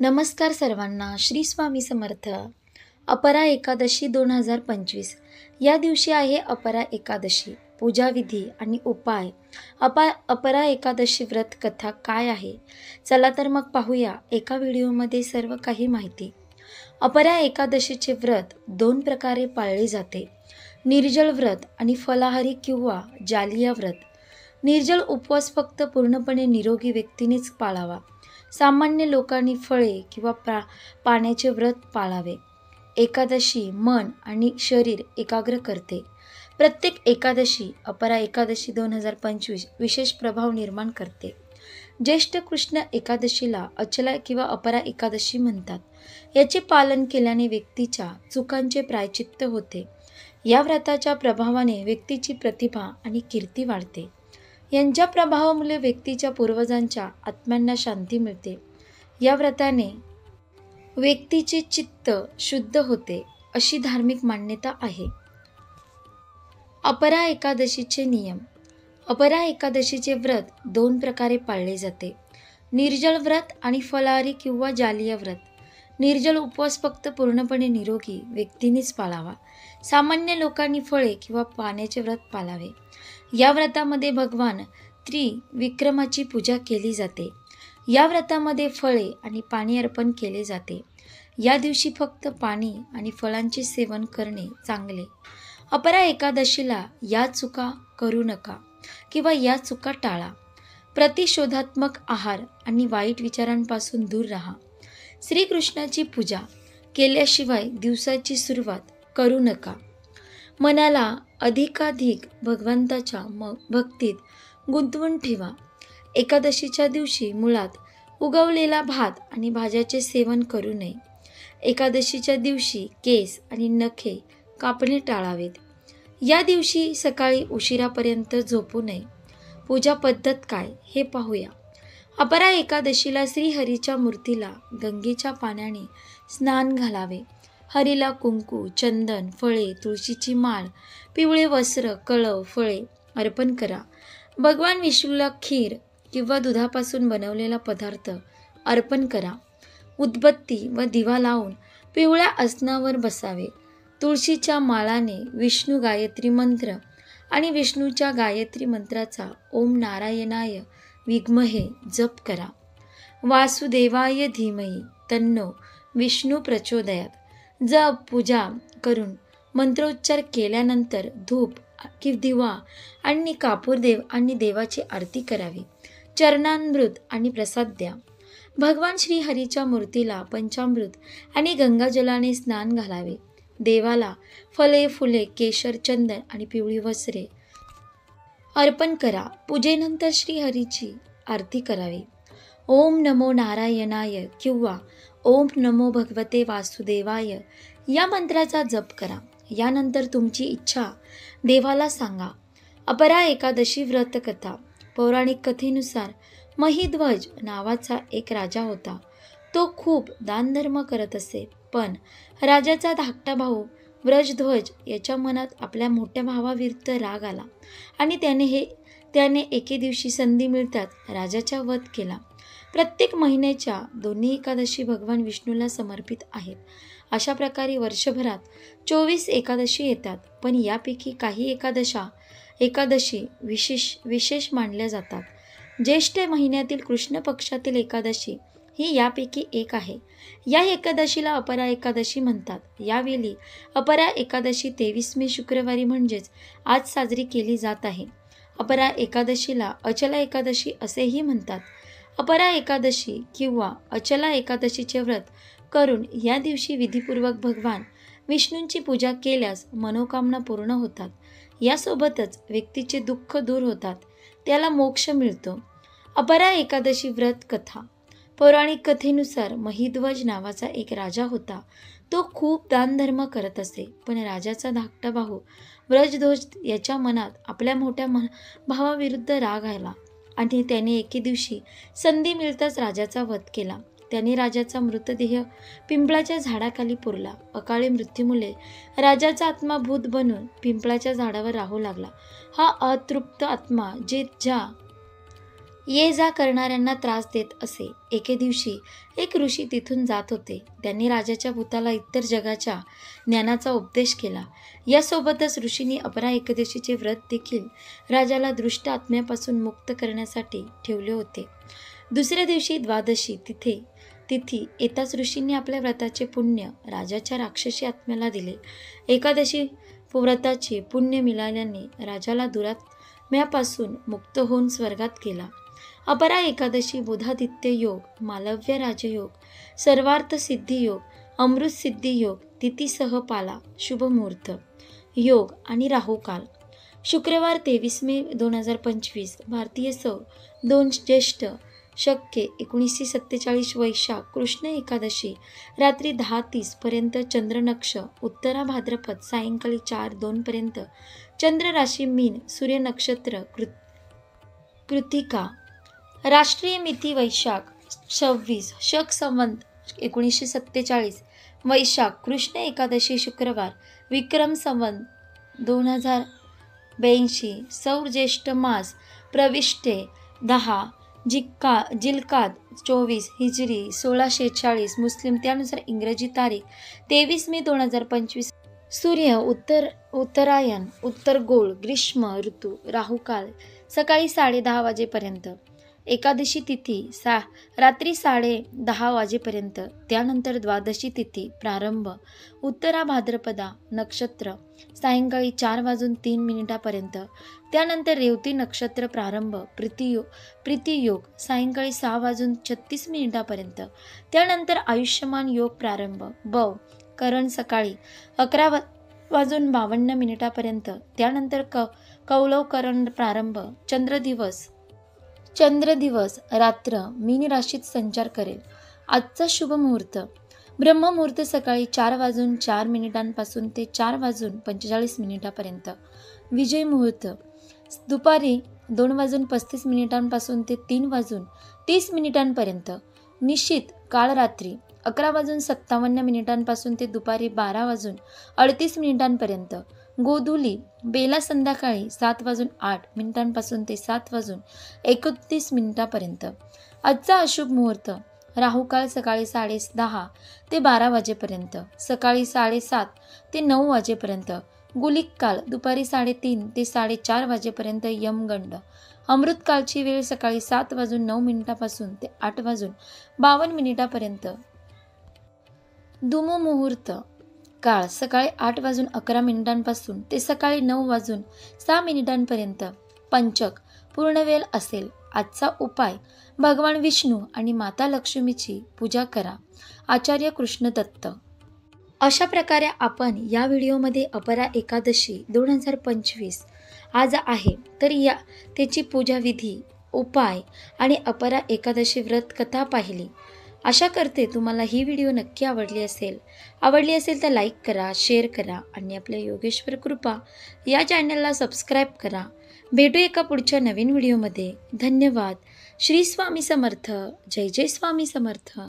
नमस्कार सर्वांना. श्री स्वामी समर्थ. अपरा एकादशी 2025 या दिवशी आहे अपरा एकादशी. पूजाविधी आणि उपाय. अपरा एकादशी व्रत कथा काय आहे? चला तर मग पाहूया एका व्हिडिओमध्ये सर्व काही माहिती. अपरा एकादशीचे व्रत 2 प्रकारे पाळले जाते. निर्जल व्रत आणि फलाहारी किंवा जालिया व्रत. निर्जल उपवास फक्त पूर्णपणे निरोगी व्यक्तीनेच पाळावा. सामान्य लोकांनी फळे किंवा पाण्याचे व्रत पाळावे. एकादशी मन आणि शरीर एकाग्र करते. प्रत्येक एकादशी अपरा एकादशी 2025 विशेष प्रभाव निर्माण करते. ज्येष्ठ कृष्ण एकादशीला अचला किंवा अपरा एकादशी म्हणतात. याचे पालन केल्याने व्यक्तीच्या चुकांचे प्रायचित्त होते. या व्रताच्या प्रभावाने व्यक्तीची प्रतिभा आणि कीर्ती वाढते. यांच्या प्रभावामुळे व्यक्तीच्या पूर्वजांच्या आत्म्यांना शांती मिळते. या व्रताने व्यक्तीचे चित्त शुद्ध होते अशी धार्मिक मान्यता आहे. अपरा एकादशीचे नियम. अपरा एकादशीचे व्रत 2 प्रकारे पाळले जाते. निर्जल व्रत आणि फलाहारी किंवा जालिया व्रत. निर्जल उपवास फक्त पूर्णपणे निरोगी व्यक्तीनेच पाळावा. सामान्य लोकांनी फळे किंवा पाण्याचे व्रत पाळावे. या व्रतामध्ये भगवान त्रिविक्रमाची पूजा केली जाते. या व्रतामध्ये फळे आणि पाणी अर्पण केले जाते. या दिवशी फक्त पाणी आणि फळांचे सेवन करणे चांगले. अपरा एकादशीला या चुका करू नका किंवा या चुका टाळा. प्रतिशोधात्मक आहार आणि वाईट विचारांपासून दूर राहा. श्रीकृष्णाची पूजा केल्याशिवाय दिवसाची सुरुवात करू नका. मनाला अधिकाधिक भगवंताच्या भक्तीत गुंतवून ठेवा. एकादशीच्या दिवशी मुळात उगवलेला भात आणि भाज्याचे सेवन करू नये. एकादशीच्या दिवशी केस आणि नखे कापणे टाळावेत. या दिवशी सकाळी उशिरापर्यंत झोपू नये. पूजा पद्धत काय हे पाहूया. अपरा एकादशीला श्रीहरीच्या मूर्तीला गंगेच्या पाण्याने स्नान घालावे. हरीला कुंकू, चंदन, फळे, तुळशीची माळ, पिवळे वस्त्र, कळव, फळे अर्पण करा. भगवान विष्णूला खीर किंवा दुधापासून बनवलेला पदार्थ अर्पण करा. उदबत्ती व दिवा लावून पिवळ्या आसनावर बसावे. तुळशीच्या माळाने विष्णू गायत्री मंत्र आणि विष्णूच्या गायत्री मंत्राचा ओम नारायणाय विद्महे जप करा. वासुदेवाय धीमहि तन्नो विष्णू प्रचोदयात. जप पूजा करून मंत्रोच्चार केल्यानंतर धूप की दिवा आणि कापूर देवाची आरती करावी. चरणामृत आणि प्रसाद द्या. भगवान श्रीहरीच्या मूर्तीला पंचामृत आणि गंगाजलाने स्नान घालावे. देवाला फळे, फुले, केशर, चंदन आणि पिवळी वस्त्रे अर्पण करा. पूजेनंतर श्रीहरीची आरती करावी. ओम नमो नारायणाय किंवा ओम नमो भगवते वासुदेवाय या मंत्राचा जप करा. यानंतर तुमची इच्छा देवाला सांगा. अपरा एकादशी व्रत कथा. पौराणिक कथेनुसार महिध्वज नावाचा एक राजा होता. तो खूप दानधर्म करत असे. पण राजाचा धाकटा भाऊ व्रजध्वज याच्या मनात आपल्या मोठ्या भावाविरुद्ध राग आला आणि त्याने एके दिवशी संधी मिळताच राजाचा वध केला. प्रत्येक महिन्याच्या दोन्ही एकादशी भगवान विष्णूला समर्पित आहेत. अशा प्रकारे वर्षभरात 24 एकादशी येतात. पण यापैकी काही एकादशी विशेष मानल्या जातात. ज्येष्ठ महिन्यातील कृष्ण पक्षातील एकादशी ही यापैकी एक आहे. या एकादशीला अपरा एकादशी म्हणतात. यावेळी अपरा एकादशी 23 शुक्रवारी म्हणजेच आज साजरी केली जात आहे. अपरा एकादशीला अचला एकादशी असेही म्हणतात. अपरा एकादशी किंवा अचला एकादशीचे व्रत करून या दिवशी विधिपूर्वक भगवान विष्णूंची पूजा केल्यास मनोकामना पूर्ण होतात. यासोबतच व्यक्तीचे दुःख दूर होतात, त्याला मोक्ष मिळतो. अपरा एकादशी व्रत कथा. पौराणिक कथेनुसार महिध्वज नावाचा एक राजा होता. तो खूप दानधर्म करत असे. पण राजाचा धाकटा भाऊ व्रजध्वज याच्या मनात आपल्या मोठ्या भावाविरुद्ध राग आला आणि त्याने एके दिवशी संधी मिळताच राजाचा वध केला. त्याने राजाचा मृतदेह पिंपळाच्या झाडाखाली पुरला. अकाळी मृत्यूमुळे राजाचा आत्मा भूत बनून पिंपळाच्या झाडावर राहू लागला. हा अतृप्त आत्मा ज्या ये जा करणाऱ्यांना त्रास देत असे. एके दिवशी एक ऋषी तिथून जात होते. त्यांनी राजाच्या भूताला इतर जगाच्या ज्ञानाचा उपदेश केला. यासोबतच ऋषींनी अपरा एकादशीचे व्रत देखील राजाला दृष्ट आत्म्यापासून मुक्त करण्यासाठी ठेवले होते. दुसऱ्या दिवशी द्वादशी तिथी येताच ऋषींनी आपल्या व्रताचे पुण्य राजाच्या राक्षसी आत्म्याला दिले. एकादशी व्रताचे पुण्य मिळाल्याने राजाला दुरात्म्यापासून मुक्त होऊन स्वर्गात गेला. अपरा एकादशी बुधादित्य योग, मालव्य राजयोग, सर्वार्थ सिद्धी योग, अमृत सिद्धी योग, तिथीसह पाला, शुभ मुहूर्त योग आणि राहुकाल. शुक्रवार 23 मे 2025, भारतीय सौ 2 ज्येष्ठ शक्य 1947 वैशाख कृष्ण एकादशी रात्री 10:30 पर्यंत चंद्र नक्ष उत्तरा भाद्रपद सायंकाळी 4:02 पर्यंत चंद्र राशी मीन सूर्य नक्षत्र कृतिका. राष्ट्रीय मिती वैशाख 26 शक संवत 1947 वैशाख कृष्ण एकादशी शुक्रवार विक्रम संवत 2082 सौर ज्येष्ठ मास प्रविष्टे 10 जिल्काद 24 हिजरी 1646 मुस्लिम त्यानुसार इंग्रजी तारीख 23 मे 2025. सूर्य उत्तरायण उत्तर गोळ ग्रीष्म ऋतू. राहुकाल सकाळी 10:30 वाजेपर्यंत. एकादशी तिथी रात्री 10:30 वाजेपर्यंत. त्यानंतर द्वादशी तिथी प्रारंभ उत्तरा भाद्रपदा नक्षत्र सायंकाळी 4:03 पर्यंत. त्यानंतर रेवती नक्षत्र प्रारंभ प्रीतियोग सायंकाळी 6:36 पर्यंत. त्यानंतर आयुष्यमान योग प्रारंभ बव करण सकाळी 11:52 पर्यंत. त्यानंतर कौलव करण प्रारंभ चंद्रदिवस रात्र मीन राशीत संचार करेल. आजचा शुभ मुहूर्त ब्रह्ममुहूर्त सकाळी 4:04 पासून ते 4:45 पर्यंत. विजय मुहूर्त दुपारी 2:35 पासून ते 3:30 पर्यंत. निश्चित काळ रात्री 11:57 पासून ते दुपारी 12:38 पर्यंत. गोधुली बेला संध्याकाळी 7:08 पासून ते 7:29 पर्यंत. आजचा अशुभ मुहूर्त राहुकाळ सकाळी 10:30 ते 12 वाजेपर्यंत, सकाळी 7:30 ते 9 वाजेपर्यंत. गुलिक काळ दुपारी 3:30 ते 4:30 वाजेपर्यंत. यमगंड अमृतकालची वेळ सकाळी 7:09 पासून ते 8:52 पर्यंत. दुमो मुहूर्त काळ सकाळी 8:11 पासून ते सकाळी 9:06 पर्यंत. पंचक पूर्ण वेळ असेल. आजचा उपाय भगवान विष्णू आणि माता लक्ष्मीची पूजा करा. आचार्य कृष्णदत्त. अशा प्रकारे आपण या व्हिडिओमध्ये अपरा एकादशी 2025 आज आहे तर त्याची पूजाविधी उपाय आणि अपरा एकादशी व्रत कथा पाहिली. आशा करते तुम्हाला ही व्हिडिओ नक्की आवडली असेल तर लाईक करा, शेअर करा आणि आपल्या योगेश्वर कृपा या चॅनलला सबस्क्राईब करा. भेटू एका पुढच्या नवीन व्हिडिओमध्ये. धन्यवाद. श्री स्वामी समर्थ. जय जय स्वामी समर्थ.